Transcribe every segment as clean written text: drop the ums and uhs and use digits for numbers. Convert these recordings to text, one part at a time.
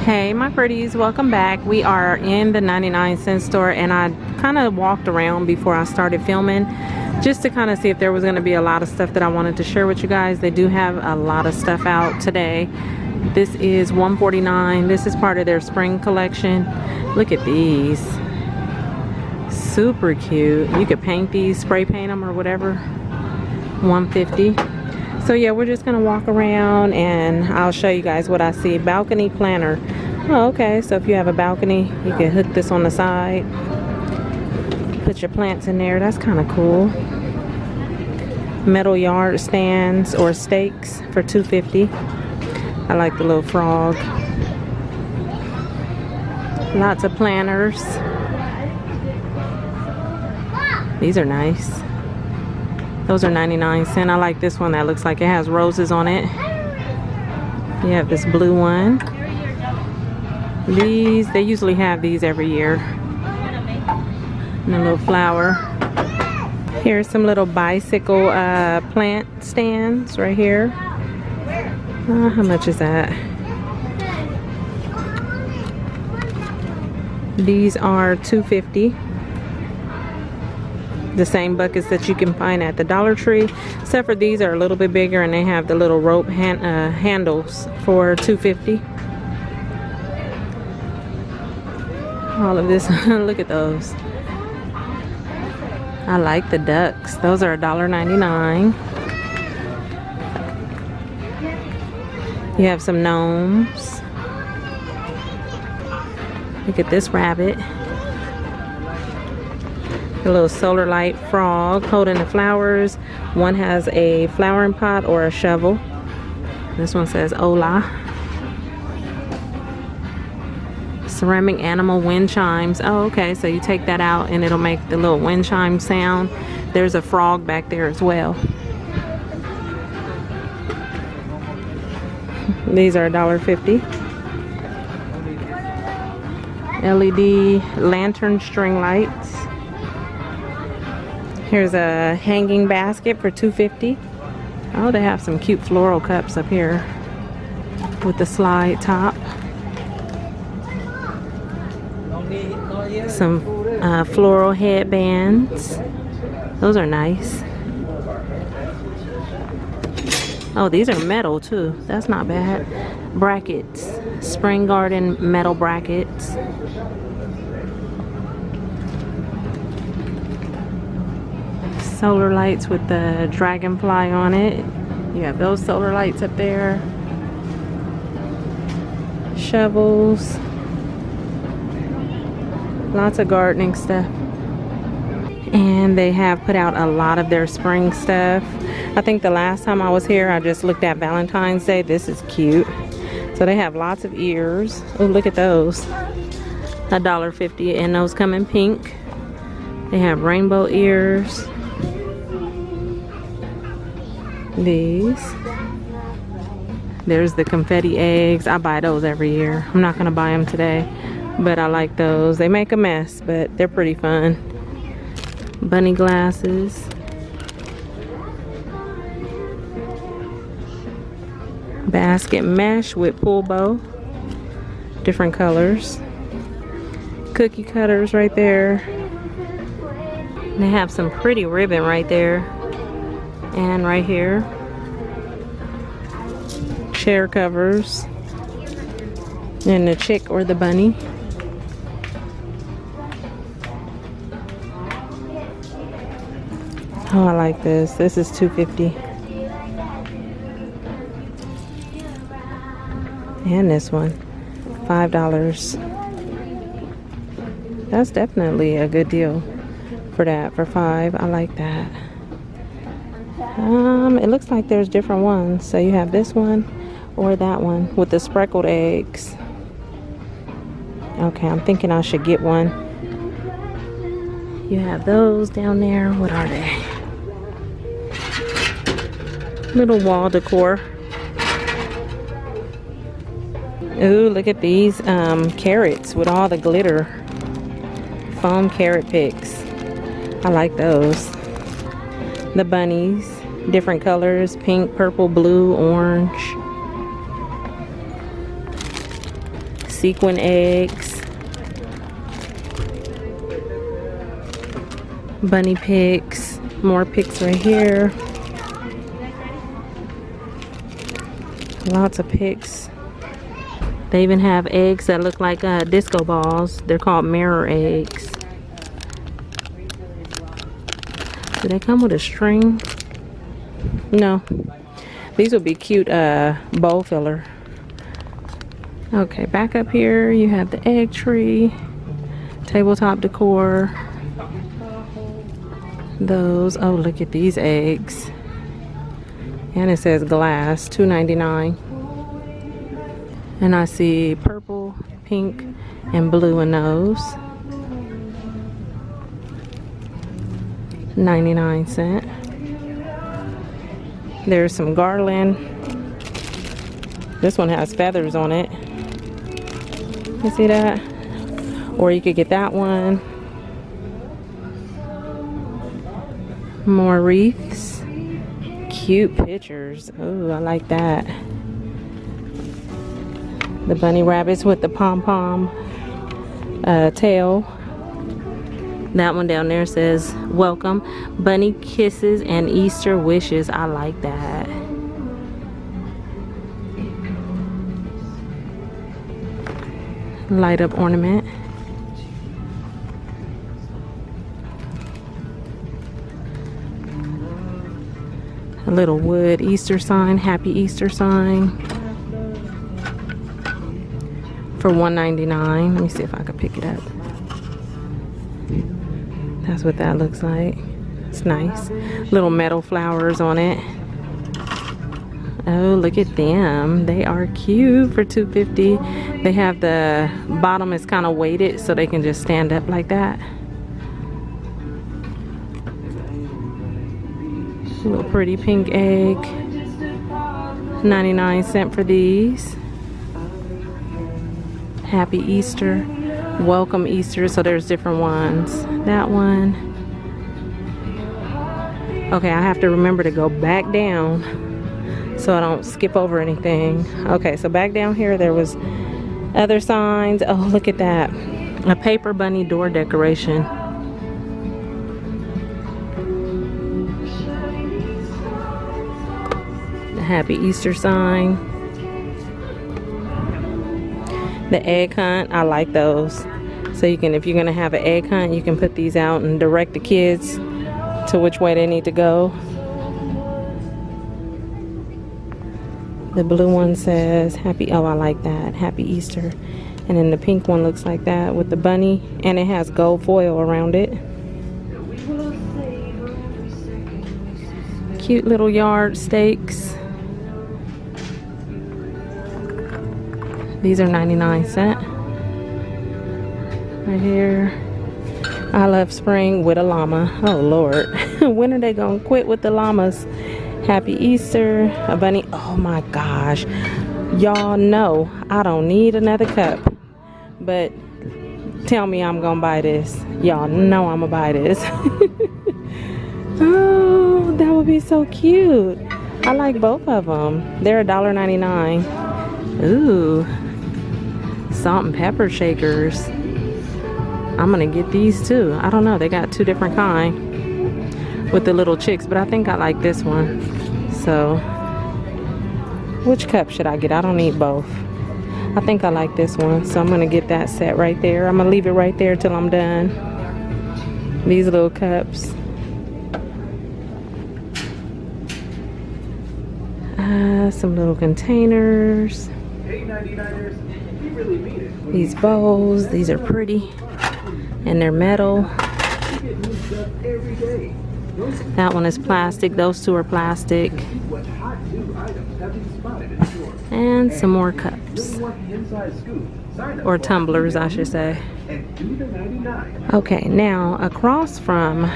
Hey my pretties, welcome back. We are in the 99-cent store, and I kind of walked around before I started filming just to kind of see if there was going to be a lot of stuff that I wanted to share with you guys. They do have a lot of stuff out today. This is $149. This is part of their spring collection. Look at these, super cute. You could paint these, spray paint them or whatever. $150. So yeah, we're just gonna walk around and I'll show you guys what I see. Balcony planter. Oh, okay, so if you have a balcony, you can hook this on the side, put your plants in there. That's kind of cool. Metal yard stands or stakes for $250. I like the little frog. Lots of planters. These are nice. Those are 99-cent. I like this one that looks like it has roses on it. You have this blue one. These, they usually have these every year. And a little flower. Here's some little bicycle plant stands right here. How much is that? These are $250. The same buckets that you can find at the Dollar Tree, except for these are a little bit bigger and they have the little rope handles for $250. All of this. Look at those. I like the ducks. Those are $1.99. You have some gnomes. Look at this rabbit. A little solar light frog holding the flowers. One has a flowering pot or a shovel. This one says Hola. Ceramic animal wind chimes. Oh, okay, so you take that out and it'll make the little wind chime sound. There's a frog back there as well. These are $1.50. LED lantern string lights. Here's a hanging basket for $250. Oh, they have some cute floral cups up here with the slide top. Some floral headbands. Those are nice. Oh, these are metal too. That's not bad. Brackets. Spring garden metal brackets. Solar lights with the dragonfly on it. You have those solar lights up there. Shovels. Lots of gardening stuff. And they have put out a lot of their spring stuff. I think the last time I was here, I just looked at Valentine's Day. This is cute. So they have lots of ears. Oh, look at those. $1.50, and those come in pink. They have rainbow ears. These. There's the confetti eggs. I buy those every year. I'm not gonna buy them today, but I like those. They make a mess, but they're pretty fun. Bunny glasses. Basket mesh with pull bow. Different colors. Cookie cutters right there. They have some pretty ribbon right there. And right here, chair covers, and the chick or the bunny. Oh, I like this. This is $250. And this one, $5. That's definitely a good deal for that, for $5. I like that. It looks like there's different ones. So you have this one or that one with the speckled eggs. Okay, I'm thinking I should get one. You have those down there. What are they? Little wall decor. Ooh, look at these carrots with all the glitter. Foam carrot picks. I like those. The bunnies. Different colors, pink, purple, blue, orange. sequin eggs, bunny picks, more picks right here. Lots of picks. They even have eggs that look like disco balls. They're called mirror eggs. Do they come with a string? No. These would be cute bowl filler. Okay, back up here you have the egg tree, tabletop decor. Those, oh look at these eggs. And it says glass, $2.99. And I see purple, pink, and blue in those. 99¢. There's some garland. This one has feathers on it. You see that? Or you could get that one. More wreaths. Cute pictures. Oh, I like that. The bunny rabbits with the pom-pom tail. That one down there says welcome, bunny kisses and Easter wishes. I like that. Light up ornament. A little wood Easter sign, happy Easter sign. For $1.99. Let me see if I can pick it up. That's what that looks like. It's nice. Little metal flowers on it. Oh, look at them. They are cute for $2.50. They have the bottom is kind of weighted so they can just stand up like that. A little pretty pink egg. 99¢ for these. Happy Easter. Welcome Easter. So there's different ones. That one. Okay, I have to remember to go back down so I don't skip over anything. Okay, so back down here there was other signs. Oh, look at that. A paper bunny door decoration. The happy Easter sign. The egg hunt, I like those. So you can, if you're gonna have an egg hunt, you can put these out and direct the kids to which way they need to go. The blue one says happy, oh I like that, happy Easter. And then the pink one looks like that with the bunny, and it has gold foil around it. Cute little yard stakes. These are 99¢. Right here. I love spring with a llama. Oh Lord. When are they gonna quit with the llamas? Happy Easter. A bunny. Oh my gosh. Y'all know I don't need another cup. But tell me I'm gonna buy this. Y'all know I'm gonna buy this. Oh, that would be so cute. I like both of them. They're $1.99. Ooh. Salt and pepper shakers. I'm gonna get these too. I don't know, they got two different kind with the little chicks, but I think I like this one. So which cup should I get? I don't need both. I think I like this one, so I'm gonna get that set right there. I'm gonna leave it right there till I'm done. These little cups. Some little containers. These bowls, these are pretty, and they're metal. That one is plastic, those two are plastic. And some more cups, or tumblers I should say. Okay, now across from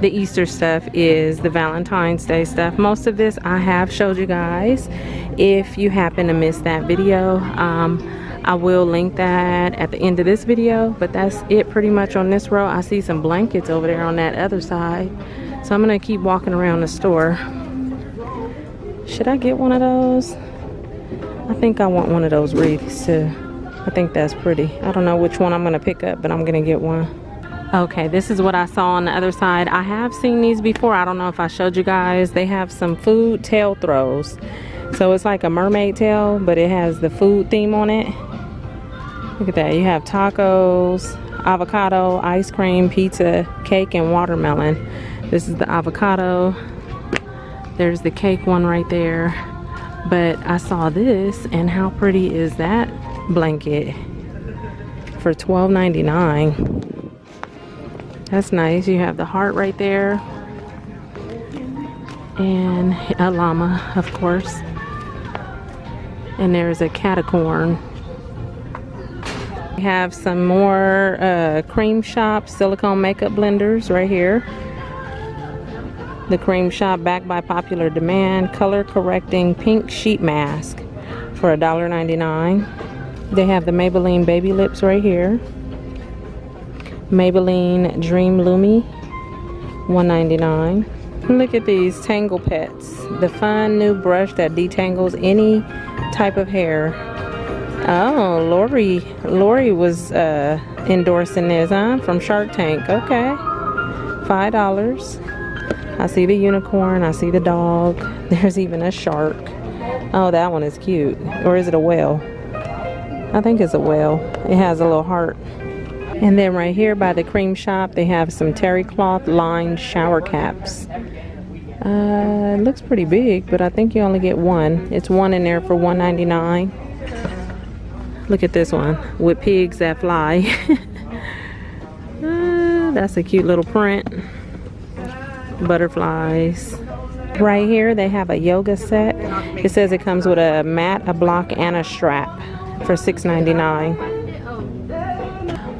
the Easter stuff is the Valentine's Day stuff. Most of this I have showed you guys. If you happen to miss that video, I will link that at the end of this video, but that's it pretty much on this row. I see some blankets over there on that other side, so I'm gonna keep walking around the store. Should I get one of those? I think I want one of those wreaths too. I think that's pretty. I don't know which one I'm gonna pick up, but I'm gonna get one. Okay, this is what I saw on the other side. I have seen these before. I don't know if I showed you guys. They have some food tail throws. So it's like a mermaid tail, but it has the food theme on it. Look at that. You have tacos, avocado, ice cream, pizza, cake, and watermelon. This is the avocado. There's the cake one right there. But I saw this, and how pretty is that blanket for $12.99. That's nice. You have the heart right there, and a llama, of course, and there's a catacorn. We have some more Cream Shop silicone makeup blenders right here. The Cream Shop, backed by popular demand, color correcting pink sheet mask for $1.99. They have the Maybelline baby lips right here. Maybelline Dream Lumi, $1.99. Look at these Tangle Pets, the fun new brush that detangles any type of hair. Oh, Lori was endorsing this, huh? From Shark Tank. Okay, $5. I see the unicorn. I see the dog. There's even a shark. Oh, that one is cute. Or is it a whale? I think it's a whale. It has a little heart. And then right here by the Cream Shop, they have some terry cloth lined shower caps. It looks pretty big, but I think you only get one. It's one in there for $1.99. Look at this one with pigs that fly. That's a cute little print. Butterflies. Right here they have a yoga set. It says it comes with a mat, a block, and a strap for $6.99.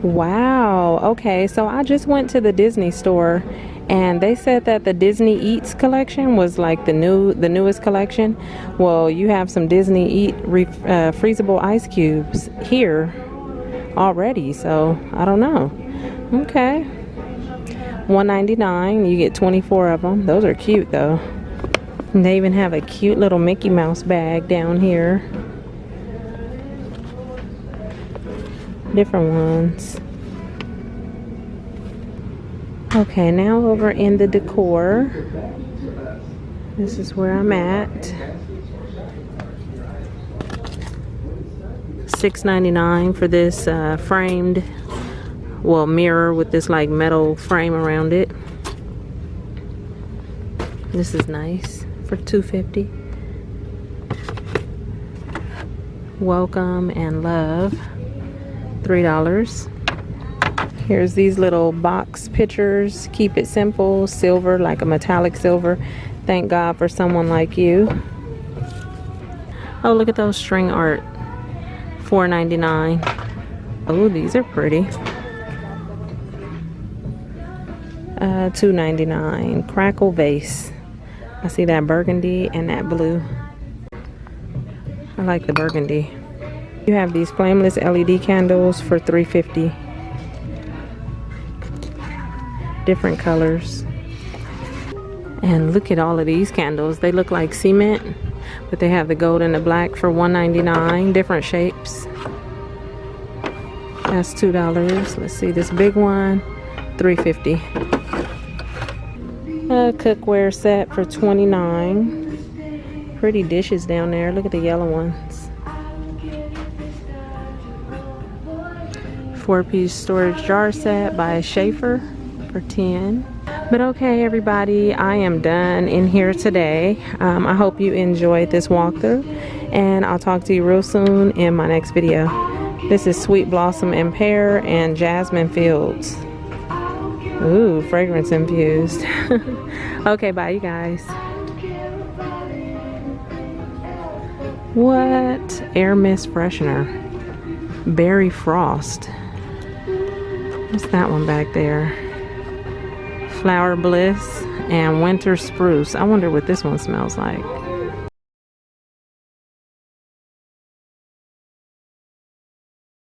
Wow. Okay, so I just went to the Disney store and they said that the Disney Eats collection was like the newest collection. Well, you have some Disney Eat freezable ice cubes here already, so I don't know. Okay, $1.99. You get 24 of them. Those are cute though. And they even have a cute little Mickey Mouse bag down here. Different ones. Okay, now over in the Decor. This is where I'm at. $6.99 for this framed, well, mirror with this like metal frame around it. This is nice for $2.50. Welcome and Love, $3. Here's these little box pictures. Keep it simple, silver, like a metallic silver. Thank God for someone like you. Oh, look at those string art. $4.99. Oh, these are pretty. $2.99. Crackle vase. I see that burgundy and that blue. I like the burgundy. You have these flameless LED candles for $3.50. Different colors. And look at all of these candles. They look like cement, but they have the gold and the black for $1.99. Different shapes. That's $2. Let's see this big one, $3.50. A cookware set for $29. Pretty dishes down there. Look at the yellow ones. 4-piece storage jar set by Schaefer for $10. But okay, everybody, I am done in here today. I hope you enjoyed this walkthrough, and I'll talk to you real soon in my next video. This is Sweet Blossom and Pear and Jasmine Fields. Ooh, fragrance infused. Okay, bye you guys. What? Air mist freshener. Berry frost. What's that one back there? Flower Bliss and Winter Spruce. I wonder what this one smells like.